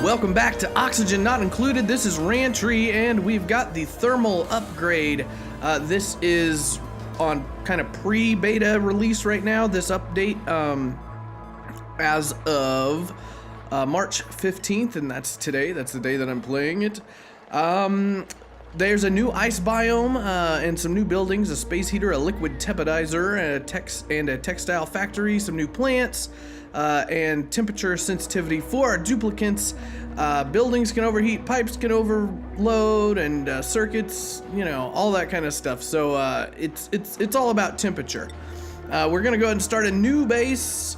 Welcome back to Oxygen Not Included. This is Rantry, and we've got the thermal upgrade. This is on kind of pre-beta release right now. This update as of March 15th, and that's today. That's the day that I'm playing it. There's a new ice biome and some new buildings, a space heater, a liquid tepidizer, and a textile factory, some new plants, and temperature sensitivity for our duplicants. Buildings can overheat, pipes can overload, and circuits, you know, all that kind of stuff. So it's all about temperature. We're gonna go ahead and start a new base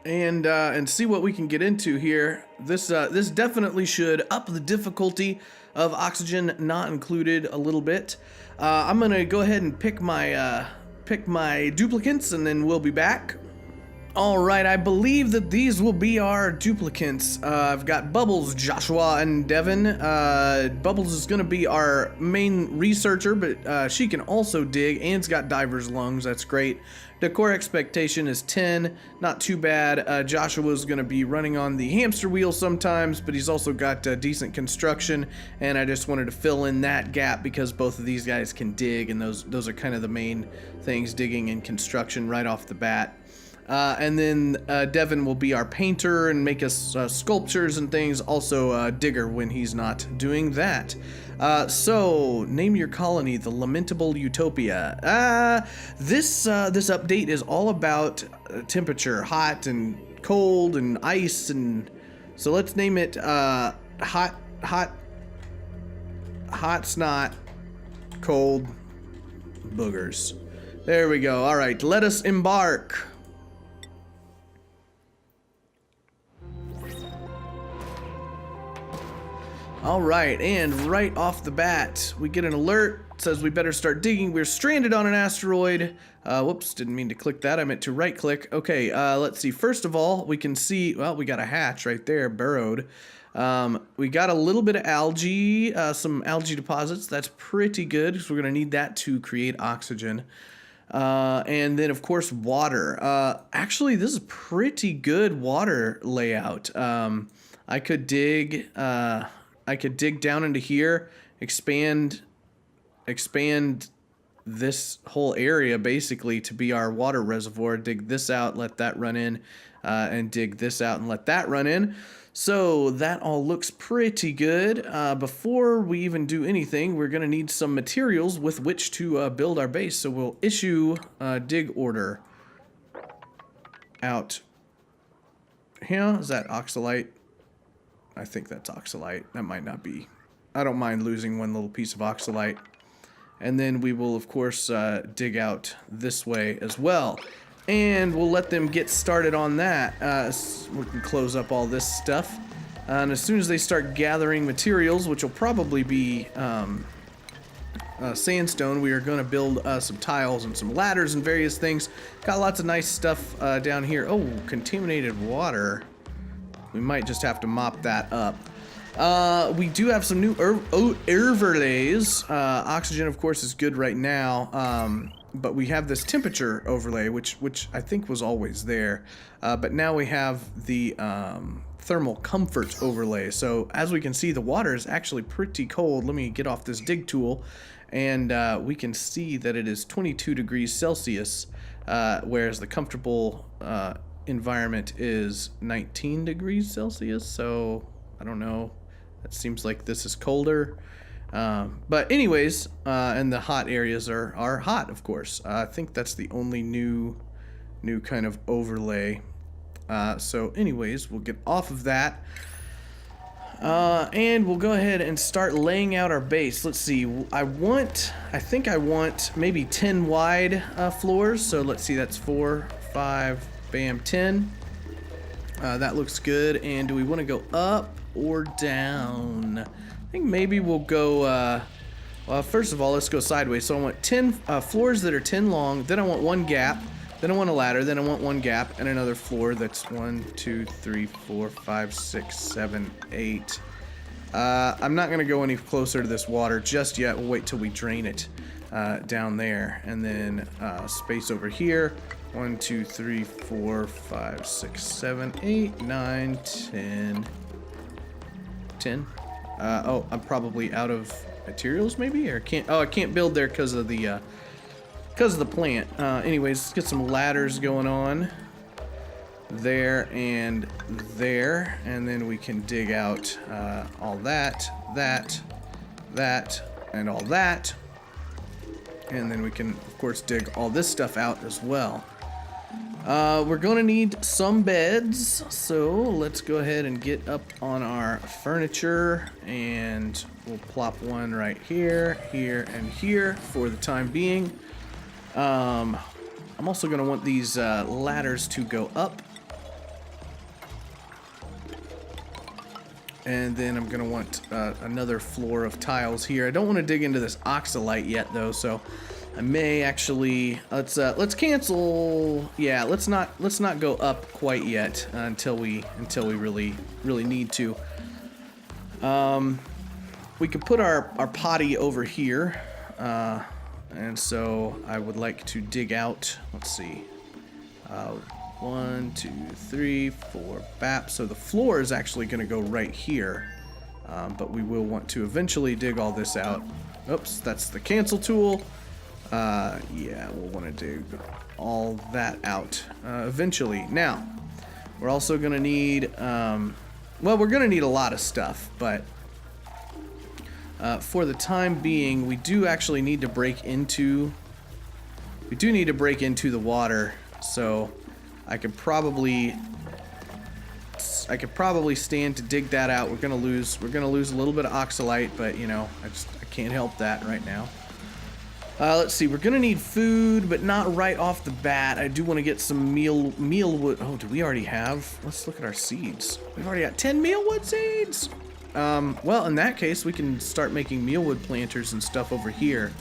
and see what we can get into here. This definitely should up the difficulty of Oxygen Not Included a little bit. I'm gonna go ahead and pick my duplicants, and then we'll be back. All right, I believe that these will be our duplicants. I've got Bubbles, Joshua, and Devin. Bubbles is gonna be our main researcher, but she can also dig, and's got diver's lungs. That's great. Decor expectation is 10, not too bad. Joshua's gonna be running on the hamster wheel sometimes, but he's also got decent construction, and I just wanted to fill in that gap because both of these guys can dig, and those are kind of the main things, digging and construction right off the bat. And then Devin will be our painter and make us sculptures and things, also digger when he's not doing that. So, name your colony the Lamentable Utopia. This update is all about temperature, hot and cold and ice, and so let's name it hot snot, cold boogers. There we go. All right, let us embark. All right, and right off the bat, we get an alert. It says we better start digging. We're stranded on an asteroid. Whoops, didn't mean to click that. I meant to right click. Okay, let's see. First of all, we can see, well, we got a hatch right there, burrowed. We got a little bit of algae, some algae deposits. That's pretty good, because we're gonna need that to create oxygen. And then of course water. Actually, this is pretty good water layout. I could dig down into here, expand this whole area basically to be our water reservoir, dig this out, let that run in, and dig this out and let that run in. So that all looks pretty good. Before we even do anything, we're gonna need some materials with which to build our base. So we'll issue a dig order out. Here, is that oxalite? I think that's oxalite. That might not be. I don't mind losing one little piece of oxalite. And then we will, of course, dig out this way as well. And we'll let them get started on that. We can close up all this stuff. And as soon as they start gathering materials, which will probably be sandstone, we are going to build some tiles and some ladders and various things. Got lots of nice stuff down here. Oh, contaminated water. We might just have to mop that up. We do have some new overlays. Oxygen, of course, is good right now, but we have this temperature overlay, which I think was always there. But now we have the thermal comfort overlay. So as we can see, the water is actually pretty cold. Let me get off this dig tool, and we can see that it is 22 degrees Celsius, whereas the comfortable environment is 19 degrees Celsius, so I don't know, that seems like this is colder, but anyways, and the hot areas are hot, of course. I think that's the only new kind of overlay. So anyways, we'll get off of that, and we'll go ahead and start laying out our base. Let's see, I think I want maybe 10 wide floors, so let's see, that's 4, 5, bam, 10. That looks good. And do we want to go up or down? I think maybe we'll go, well, first of all, let's go sideways. So I want 10 floors that are 10 long, then I want one gap, then I want a ladder, then I want one gap, and another floor that's 1, 2, 3, 4, 5, 6, 7, 8. I'm not going to go any closer to this water just yet. We'll wait till we drain it down there. And then space over here. 1, 2, 3, 4, 5, 6, 7, 8, 9, 10. 10. Oh, I'm probably out of materials, maybe, or can't. Oh, I can't build there because of the plant. Anyways, let's get some ladders going on. There and there, and then we can dig out all that, and all that, and then we can, of course, dig all this stuff out as well. We're gonna need some beds, so let's go ahead and get up on our furniture, and we'll plop one right here, here, and here for the time being. I'm also gonna want these ladders to go up. And then I'm gonna want another floor of tiles here. I don't want to dig into this oxalite yet, though, so I may actually let's cancel. Yeah, let's not go up quite yet until we really need to. We could put our potty over here, and so I would like to dig out. Let's see. 1, 2, 3, 4, bap. So the floor is actually going to go right here, but we will want to eventually dig all this out. Oops, that's the cancel tool. Yeah, we'll want to dig all that out eventually. Now, we're also going to need, well, we're going to need a lot of stuff, but for the time being, we do actually need to break into, the water, so I could probably stand to dig that out. We're gonna lose a little bit of oxalite, but you know, I can't help that right now. Let's see, we're gonna need food, but not right off the bat. I do want to get some mealwood. Oh, do we already have? Let's look at our seeds. We've already got 10 mealwood seeds. Well, in that case, we can start making mealwood planters and stuff over here.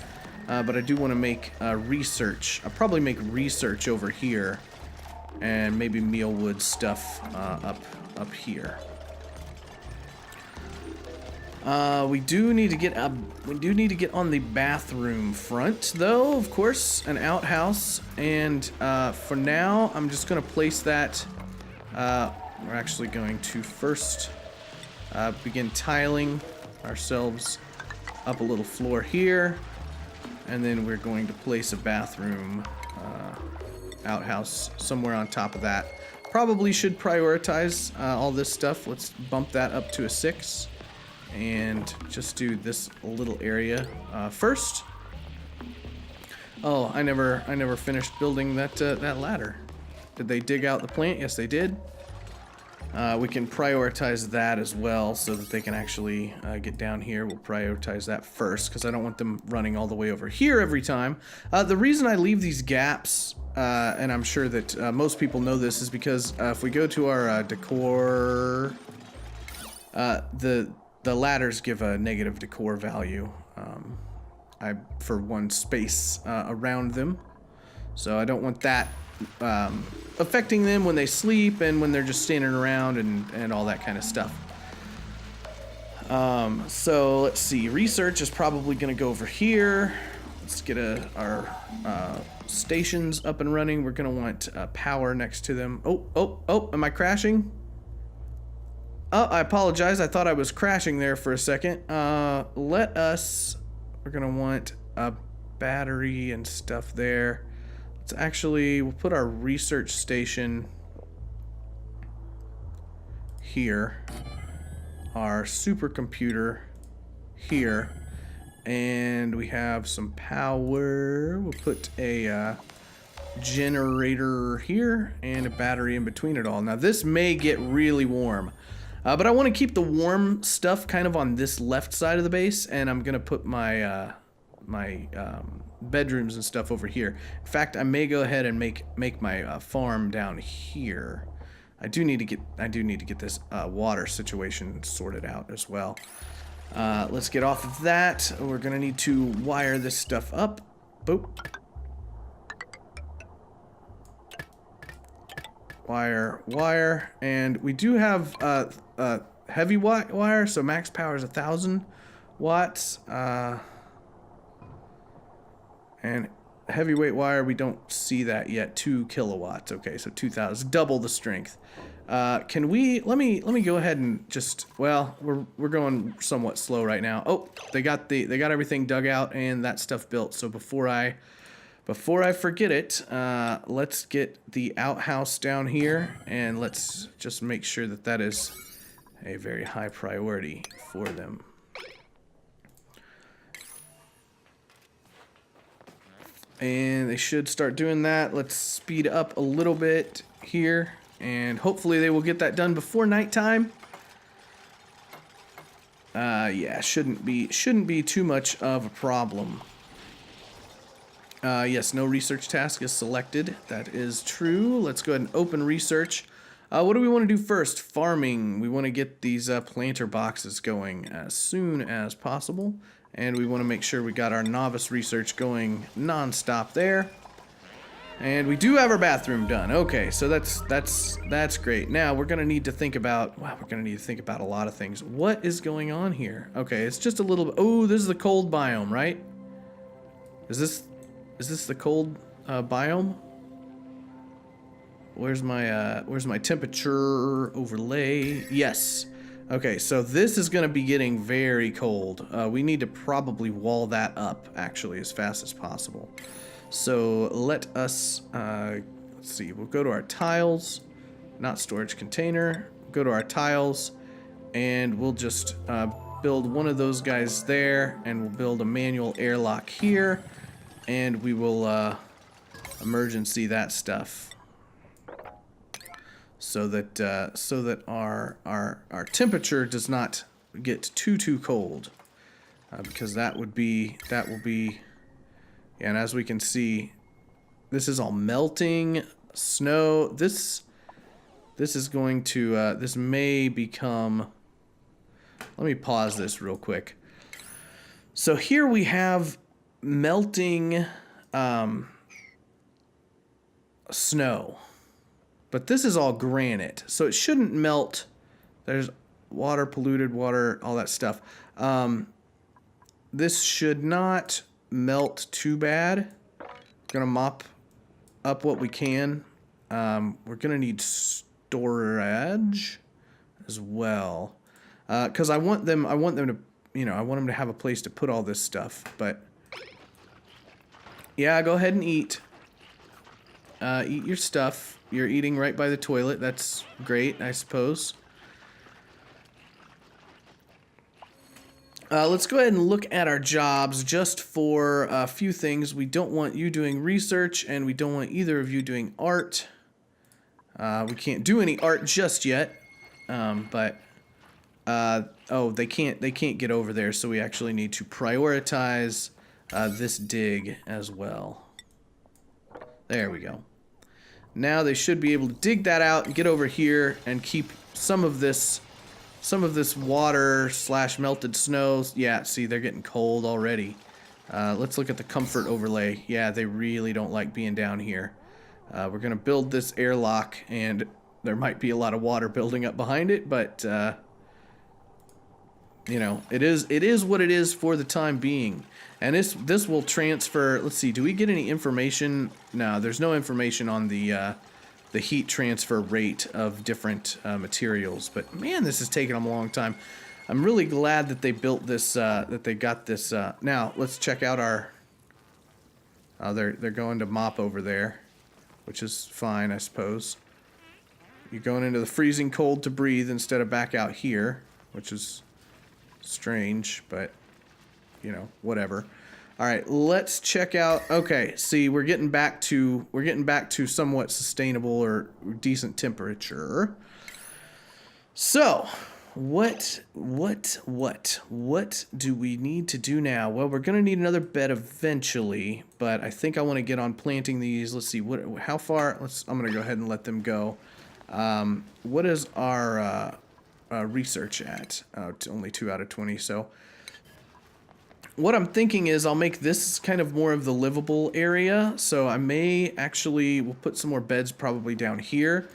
But I do want to make research. I'll probably make research over here. And maybe mealwood stuff up here. We do need to get on the bathroom front, though. Of course, an outhouse. And for now, I'm just gonna place that. We're actually going to first begin tiling ourselves up a little floor here, and then we're going to place a bathroom. Outhouse somewhere on top of that. Probably should prioritize all this stuff. Let's bump that up to a 6 and just do this little area first. Oh, I never finished building that ladder. Did they dig out the plant? Yes, they did. We can prioritize that as well so that they can actually get down here. We'll prioritize that first because I don't want them running all the way over here every time. The reason I leave these gaps, and I'm sure that most people know this, is because if we go to our decor, the ladders give a negative decor value for one space around them. So I don't want that affecting them when they sleep and when they're just standing around and all that kind of stuff. So let's see. Research is probably going to go over here. Let's get our stations up and running. We're going to want power next to them. Oh, am I crashing? Oh, I apologize. I thought I was crashing there for a second. We're going to want a battery and stuff there. We'll put our research station here, our supercomputer here, and we have some power. We'll put a generator here and a battery in between it all. Now this may get really warm, but I want to keep the warm stuff kind of on this left side of the base, and I'm gonna put my bedrooms and stuff over here. In fact, I may go ahead and make my farm down here. I do need to get this water situation sorted out as well. Let's get off of that. We're gonna need to wire this stuff up. Boop. Wire, and we do have heavy wire, so max power is 1,000 watts. And heavyweight wire, we don't see that yet. 2 kilowatts. Okay, so 2,000, double the strength. Can we, let me go ahead and just, well, we're going somewhat slow right now. Oh, they got everything dug out and that stuff built. So before I forget it, let's get the outhouse down here, and let's just make sure that that is a very high priority for them. And they should start doing that. Let's speed up a little bit here, and hopefully they will get that done before nighttime. Yeah, shouldn't be too much of a problem. Yes, no research task is selected. That is true. Let's go ahead and open research. What do we want to do first? Farming. We want to get these planter boxes going as soon as possible. And we want to make sure we got our novice research going non-stop there. And we do have our bathroom done. Okay, so that's great. Now we're gonna need to think about, wow, we're gonna need to think about a lot of things. What is going on here? Okay, it's just a little. Oh, this is the cold biome, right? Is this the cold biome? Where's my temperature overlay? Yes. Okay, so this is going to be getting very cold. We need to probably wall that up, actually, as fast as possible. So let us, let's see, we'll go to our tiles, not storage container, go to our tiles, and we'll just build one of those guys there, and we'll build a manual airlock here, and we will emergency that stuff. So that our temperature does not get too cold, because that will be, and as we can see, this is all melting snow. This is going to this may become. Let me pause this real quick. So here we have melting snow. But this is all granite, so it shouldn't melt. There's water, polluted water, all that stuff. This should not melt too bad. We're gonna mop up what we can. We're gonna need storage as well, because I want them to, you know, I want them to have a place to put all this stuff. But yeah, go ahead and eat. Eat your stuff. You're eating right by the toilet. That's great, I suppose. Let's go ahead and look at our jobs just for a few things. We don't want you doing research, and we don't want either of you doing art. We can't do any art just yet, but oh, they can't get over there, so we actually need to prioritize this dig as well. There we go. Now they should be able to dig that out and get over here and keep some of this water / melted snow. Yeah, see, they're getting cold already. Let's look at the comfort overlay. Yeah, they really don't like being down here. We're gonna build this airlock, and there might be a lot of water building up behind it, but you know, it is what it is for the time being. And this will transfer. Let's see, do we get any information? No, there's no information on the heat transfer rate of different materials. But man, this is taking them a long time. I'm really glad that they built this, that they got this. Now let's check out our. They're going to mop over there, which is fine, I suppose. You're going into the freezing cold to breathe instead of back out here, which is strange, but you know, whatever. All right, let's check out. Okay, see, we're getting back to somewhat sustainable or decent temperature. So, what do we need to do now? Well, we're gonna need another bed eventually, but I think I want to get on planting these. Let's see, how far? I'm gonna go ahead and let them go. What is our research at? Only 2 out of 20. So what I'm thinking is I'll make this kind of more of the livable area. So I may actually, we'll put some more beds probably down here,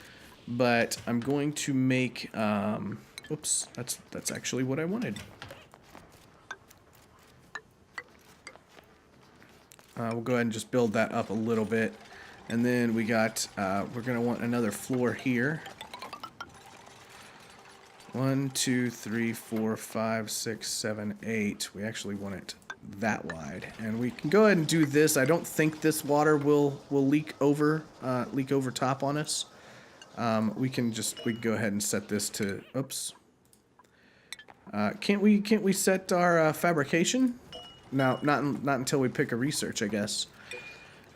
but I'm going to make, oops, that's actually what I wanted. We'll go ahead and just build that up a little bit. And then we got, we're going to want another floor here. 1, 2, 3, 4, 5, 6, 7, 8. We actually want it that wide. And we can go ahead and do this. I don't think this water will leak over top on us. We can go ahead and set this to, oops. Can't we set our fabrication? No, not until we pick a research, I guess.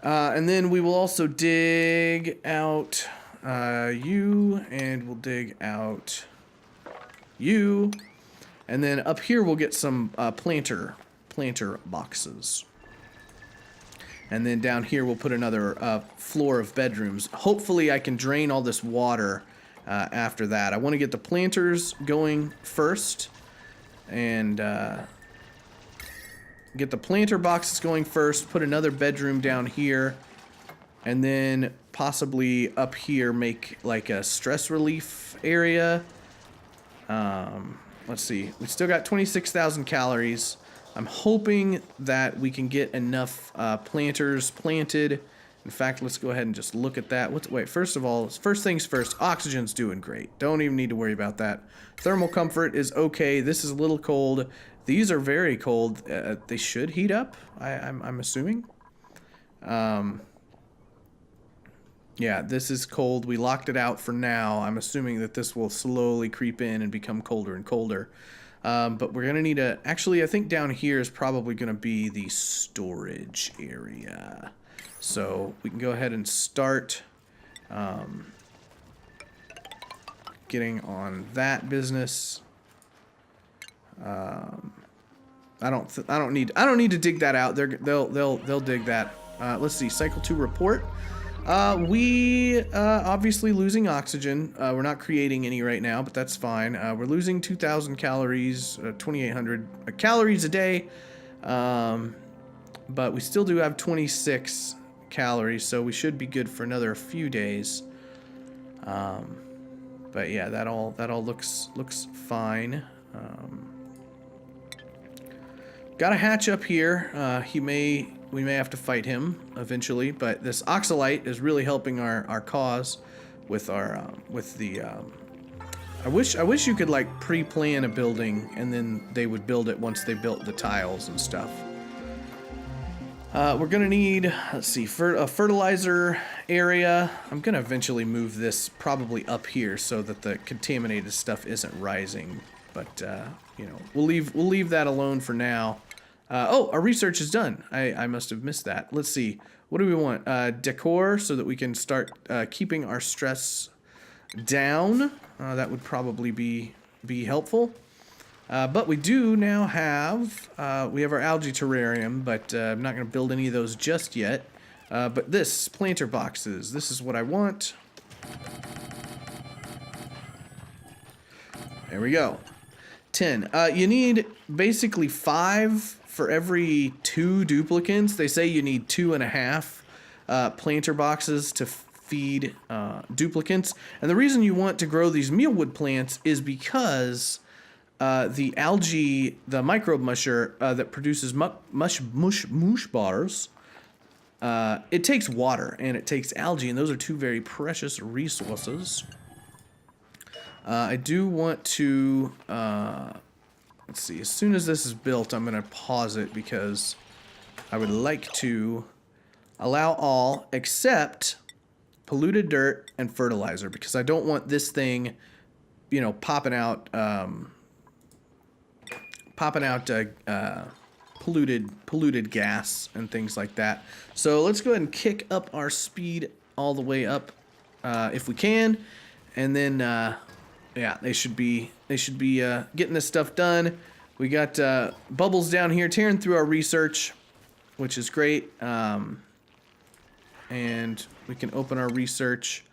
And then we will also dig out you, and we'll dig out you, and then up here we'll get some planter boxes. And then down here we'll put another floor of bedrooms. Hopefully I can drain all this water after that. I want to get the planters going first, and get the planter boxes going first, put another bedroom down here, and then possibly up here make like a stress relief area. Let's see, we still got 26,000 calories. I'm hoping that we can get enough planters planted. In fact, let's go ahead and just look at that. Wait, first of all, first things first, oxygen's doing great. Don't even need to worry about that. Thermal comfort is okay. This is a little cold. These are very cold. They should heat up, I'm assuming. Yeah, this is cold. We locked it out for now. I'm assuming that this will slowly creep in and become colder and colder. But we're going to need a... Actually, I think down here is probably going to be the storage area. So we can go ahead and start getting on that business. I don't need to dig that out. They'll dig that. Let's see. Cycle 2 report. We obviously losing oxygen. We're not creating any right now, but that's fine. We're losing 2,000 calories, 2,800 calories a day. But we still do have 26 calories, so we should be good for another few days. But yeah, that all looks fine. Got a hatch up here. We may have to fight him eventually, but this oxalite is really helping our cause with our I wish you could like pre-plan a building and then they would build it once they built the tiles and stuff. We're gonna need, let's see, a fertilizer area. I'm gonna eventually move this probably up here so that the contaminated stuff isn't rising, but you know, we'll leave that alone for now. Oh, our research is done. I must have missed that. Let's see. What do we want? Decor, so that we can start keeping our stress down. That would probably be helpful. But we do now have we have our algae terrarium, but I'm not going to build any of those just yet. But this planter boxes. This is what I want. There we go. 10. You need basically 5 for every 2 duplicants. They say you need 2.5 planter boxes to feed duplicants. And the reason you want to grow these mealwood plants is because the algae, the microbe musher that produces mush bars, it takes water and it takes algae, and those are 2 very precious resources. I do want to, let's see, as soon as this is built, I'm going to pause it because I would like to allow all except polluted dirt and fertilizer, because I don't want this thing, you know, popping out polluted gas and things like that. So let's go ahead and kick up our speed all the way up if we can, and then yeah, they should be getting this stuff done. We got Bubbles down here tearing through our research, which is great. And we can open our research.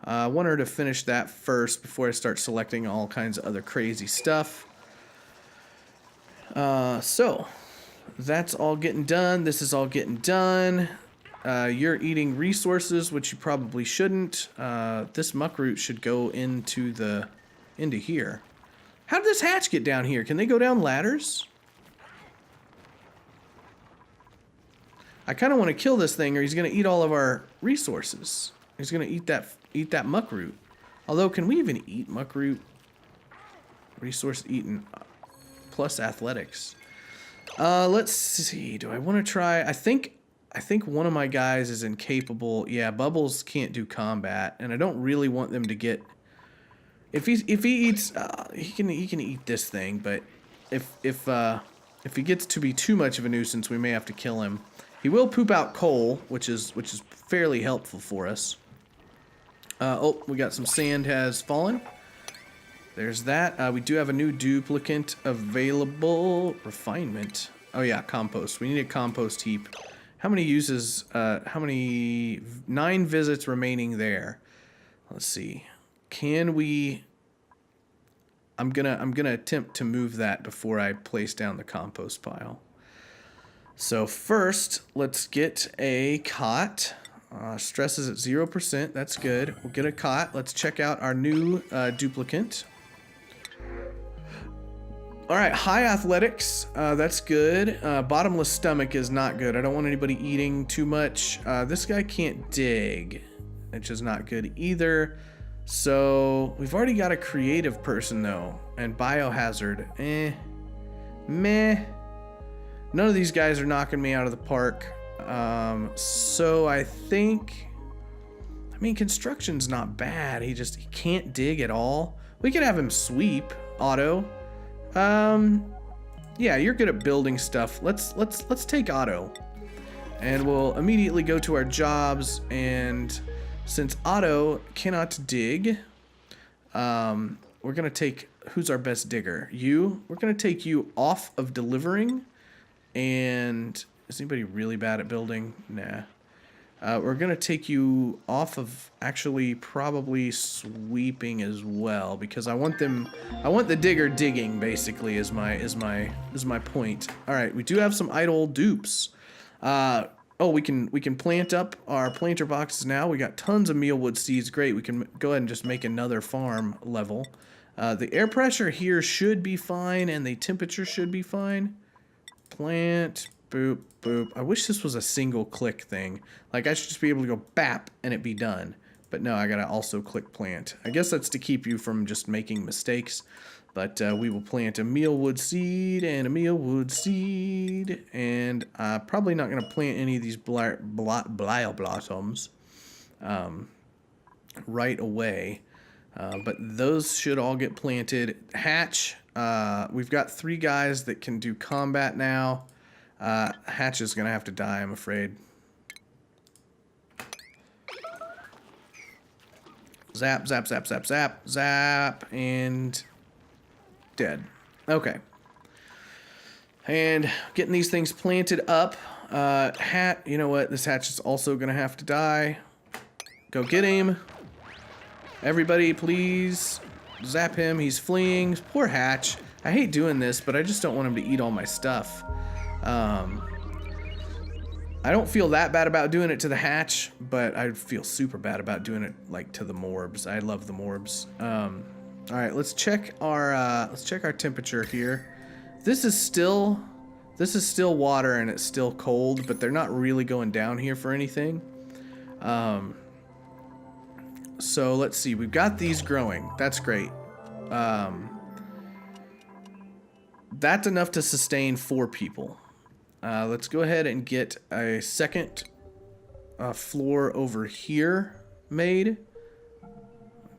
I want her to finish that first before I start selecting all kinds of other crazy stuff. So that's all getting done. This is all getting done. You're eating resources, which you probably shouldn't. This muckroot should go into here. How did this hatch get down here? Can they go down ladders? I kind of want to kill this thing, or he's going to eat all of our resources. He's going to eat that muck root. Although, can we even eat muck root? Resource eaten plus athletics. Let's see. Do I want to try? I think one of my guys is incapable. Yeah, Bubbles can't do combat, and I don't really want them to get. If he eats, he can eat this thing. But if he gets to be too much of a nuisance, we may have to kill him. He will poop out coal, which is fairly helpful for us. Oh, we got some sand has fallen. There's that. We do have a new duplicate available. Refinement. Oh yeah, compost. We need a compost heap. How many uses? How many? 9 visits remaining there. Let's see. Can we? I'm gonna attempt to move that before I place down the compost pile. So first, let's get a cot. Stress is at 0%. That's good. We'll get a cot. Let's check out our new duplicate. All right, high athletics. That's good. Bottomless stomach is not good. I don't want anybody eating too much. This guy can't dig, which is not good either. So we've already got a creative person though, and biohazard. Meh. None of these guys are knocking me out of the park. So I think, I mean, construction's not bad. He can't dig at all. We could have him sweep, Otto. Yeah, you're good at building stuff. Let's take Otto, and we'll immediately go to our jobs. And since Otto cannot dig, we're gonna take, who's our best digger? You. We're gonna take you off of delivering. And is anybody really bad at building? Nah. We're gonna take you off of actually probably sweeping as well, because I want the digger digging basically is my point. All right, we do have some idle dupes. Oh, we can plant up our planter boxes now. We got tons of mealwood seeds. Great. We can go ahead and just make another farm level. The air pressure here should be fine, and the temperature should be fine. Plant, boop, boop. I wish this was a single click thing. Like, I should just be able to go bap and it be done. But no, I gotta also click plant. I guess that's to keep you from just making mistakes. But we will plant a mealwood seed and a mealwood seed. And probably not gonna plant any of these blossoms right away. But those should all get planted. Hatch. We've got 3 guys that can do combat now. Hatch is gonna have to die, I'm afraid. Zap, zap, zap, zap, zap, zap, and dead. Okay. And getting these things planted up. You know what? This hatch is also gonna have to die. Go get him. Everybody, please. Zap him. He's fleeing. Poor Hatch. I hate doing this, but I just don't want him to eat all my stuff. I don't feel that bad about doing it to the Hatch, but I feel super bad about doing it like to the Morbs. I love the Morbs. All right, let's check our temperature here. This is still water and it's still cold, but they're not really going down here for anything. So let's see, we've got these growing. That's great. That's enough to sustain 4 people. Let's go ahead and get a second floor over here made. 1,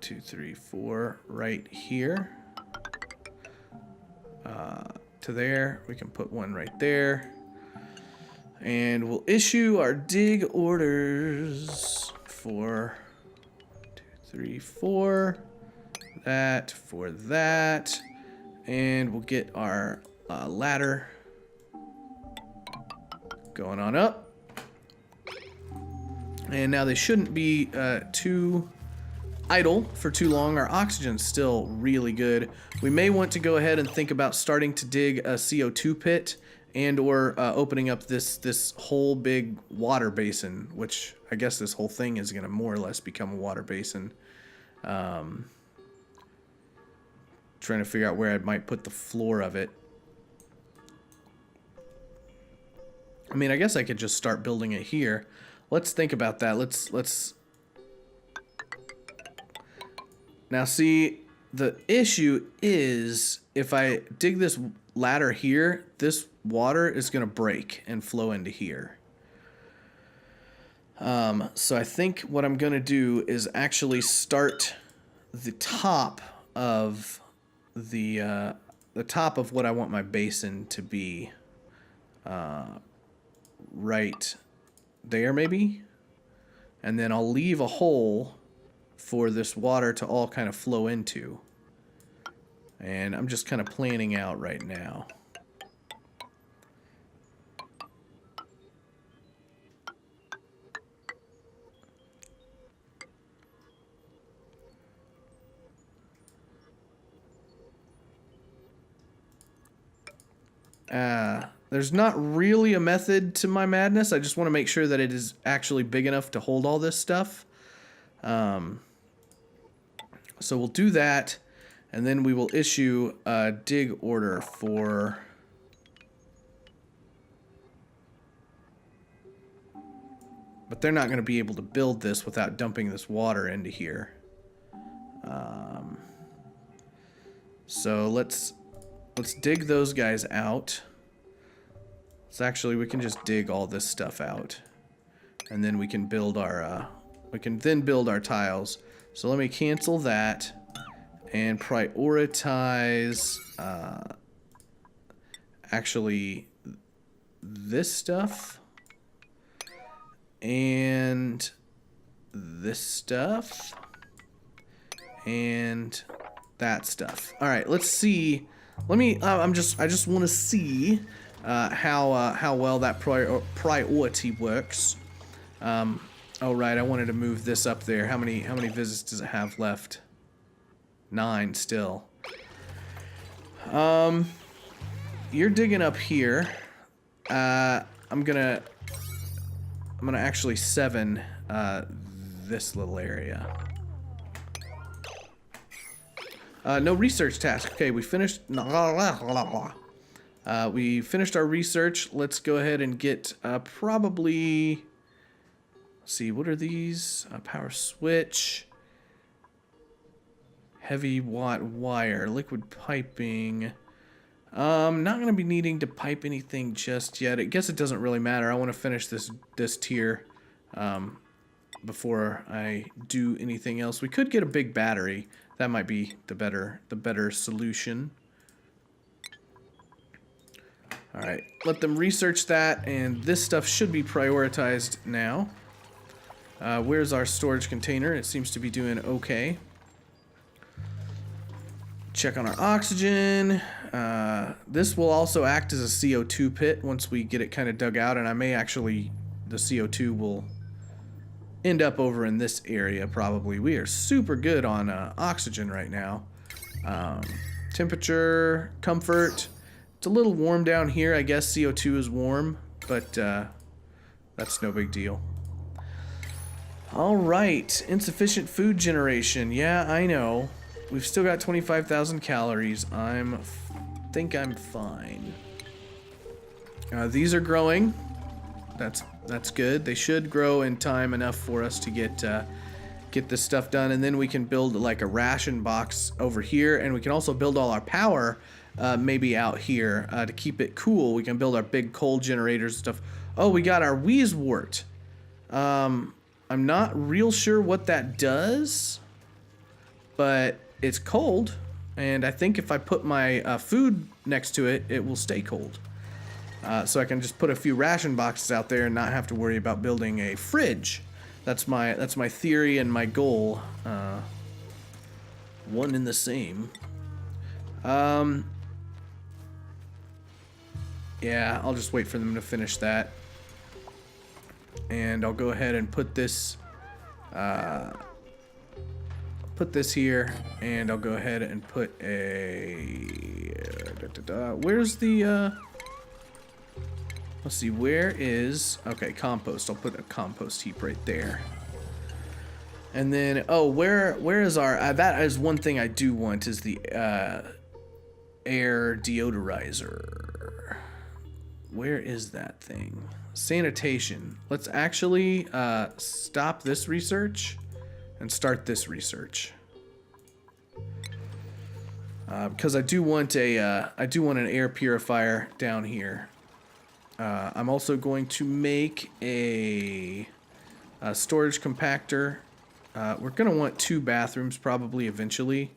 2, 3, 4, right here. To there. We can put one right there. And we'll issue our dig orders for 3, 4, that for that, and we'll get our ladder going on up. And now they shouldn't be too idle for too long. Our oxygen's still really good. We may want to go ahead and think about starting to dig a CO2 pit and or opening up this whole big water basin, which I guess this whole thing is going to more or less become a water basin. Trying to figure out where I might put the floor of it. I mean, I guess I could just start building it here. Let's think about that. Let's... Now, see, the issue is if I dig this ladder here, this water is going to break and flow into here. So I think what I'm going to do is actually start the top of the top of what I want my basin to be. Right there, maybe? And then I'll leave a hole for this water to all kind of flow into. And I'm just kind of planning out right now. There's not really a method to my madness. I just want to make sure that it is actually big enough to hold all this stuff. So we'll do that, and then we will issue a dig order for... But they're not going to be able to build this without dumping this water into here. So let's dig those guys out. So actually, we can just dig all this stuff out, and then we can build our build our tiles. So let me cancel that and prioritize actually this stuff and this stuff and that stuff. All right, let's see. Let me. I just want to see how well that priority works. Oh right, I wanted to move this up there. How many visits does it have left? 9 still. You're digging up here. I'm gonna actually 7 this little area. No research task. Okay, we finished. We finished our research. Let's go ahead and get probably. Let's see, what are these? Power switch. Heavy watt wire. Liquid piping. Not going to be needing to pipe anything just yet. I guess it doesn't really matter. I want to finish this tier before I do anything else. We could get a big battery. That might be the better solution. All right, let them research that, and this stuff should be prioritized now. Where's our storage container? It seems to be doing okay. Check on our oxygen. This will also act as a CO2 pit once we get it kind of dug out, and I may actually, the CO2 will end up over in this area probably. We are super good on oxygen right now. Temperature, comfort. It's a little warm down here. I guess CO2 is warm, but that's no big deal. All right, insufficient food generation. Yeah, I know. We've still got 25,000 calories. Think I'm fine. These are growing. That's good. They should grow in time enough for us to get this stuff done, and then we can build like a ration box over here, and we can also build all our power maybe out here to keep it cool. We can build our big coal generators and stuff. Oh, we got our Wheezewort. I'm not real sure what that does, but it's cold, and I think if I put my food next to it, it will stay cold. So I can just put a few ration boxes out there and not have to worry about building a fridge. That's my theory and my goal. One and the same. Yeah, I'll just wait for them to finish that. And I'll go ahead and put this here, and I'll go ahead and put a where's the let's see, where is, okay, compost. I'll put a compost heap right there. And then, oh, where is our, that is one thing I do want, is the air deodorizer. where is that thing? Sanitation. Let's actually stop this research and start this research. Because I do want an air purifier down here. I'm also going to make a storage compactor. We're going to want 2 bathrooms probably eventually.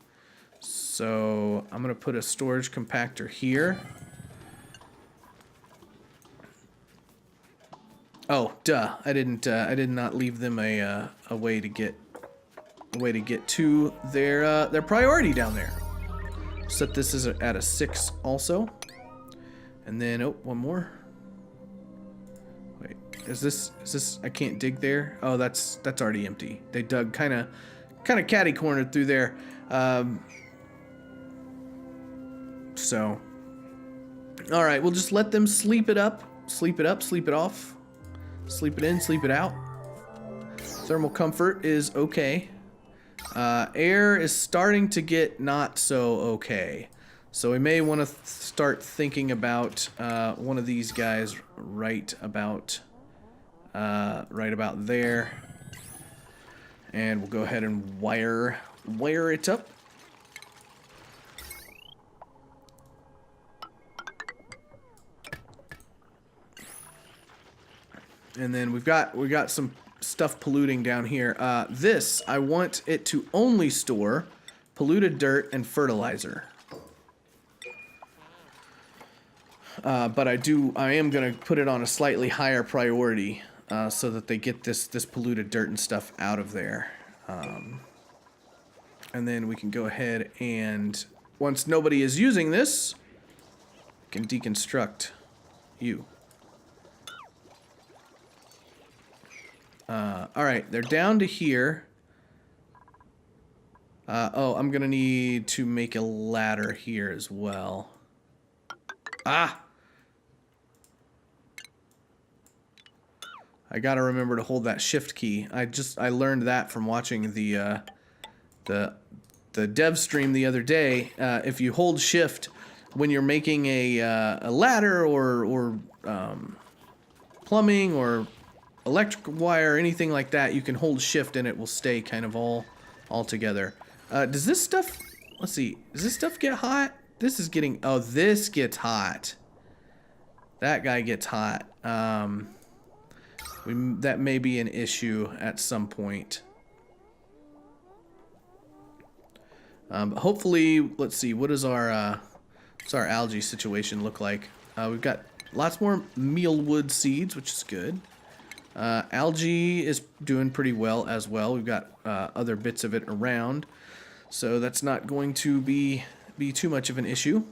So I'm going to put a storage compactor here. Oh, duh! I did not leave them a way to get to their priority down there. Set this as at a 6 also, and then oh, one more. Wait, is this? I can't dig there. Oh, that's already empty. They dug kind of catty cornered through there. So, all right, we'll just let them sleep it up, sleep it off. Sleep it in, sleep it out. Thermal comfort is okay. Air is starting to get not so okay. So we may want to start thinking about one of these guys right about there. And we'll go ahead and wire it up. And then we've got some stuff polluting down here. This, I want it to only store polluted dirt and fertilizer. But I am gonna put it on a slightly higher priority so that they get this polluted dirt and stuff out of there. And then we can go ahead and once nobody is using this, we can deconstruct you. Alright, they're down to here. Oh, I'm gonna need to make a ladder here as well. Ah! I gotta remember to hold that shift key. I learned that from watching the dev stream the other day. If you hold shift when you're making a ladder or plumbing or electric wire, anything like that, you can hold shift and it will stay kind of all together. Does this stuff, let's see, does this stuff get hot? This is getting, oh, this gets hot. That guy gets hot. That may be an issue at some point. Hopefully, let's see, what does our algae situation look like? We've got lots more mealwood seeds, which is good. Algae is doing pretty well as well. We've got other bits of it around, so that's not going to be too much of an issue.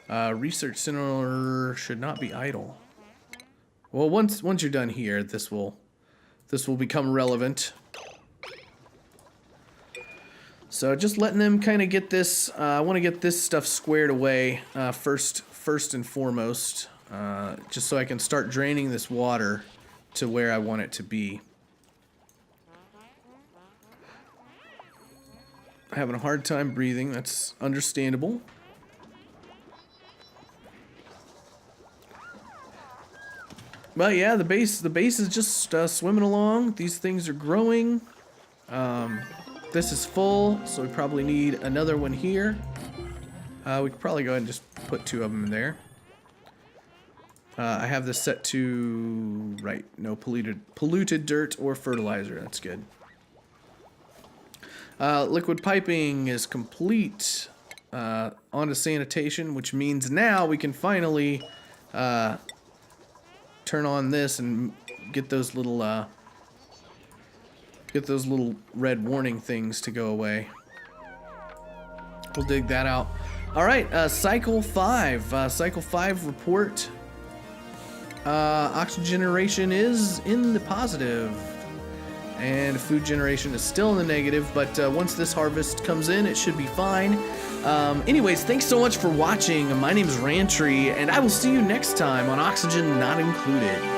Research center should not be idle. Well, once you're done here, this will become relevant. So just letting them kind of get this. I want to get this stuff squared away first and foremost. Just so I can start draining this water to where I want it to be. Having a hard time breathing, that's understandable. But yeah, the base is just swimming along. These things are growing. This is full, so we probably need another one here. We could probably go ahead and just put 2 of them in there. I have this set to, right, no polluted dirt or fertilizer. That's good. Liquid piping is complete. Onto sanitation, which means now we can finally turn on this and get those little red warning things to go away. We'll dig that out. All right, cycle 5. Cycle 5 report. Oxygen generation is in the positive, and food generation is still in the negative, but once this harvest comes in, it should be fine. Anyways, thanks so much for watching. My name is Rantry, and I will see you next time on Oxygen Not Included.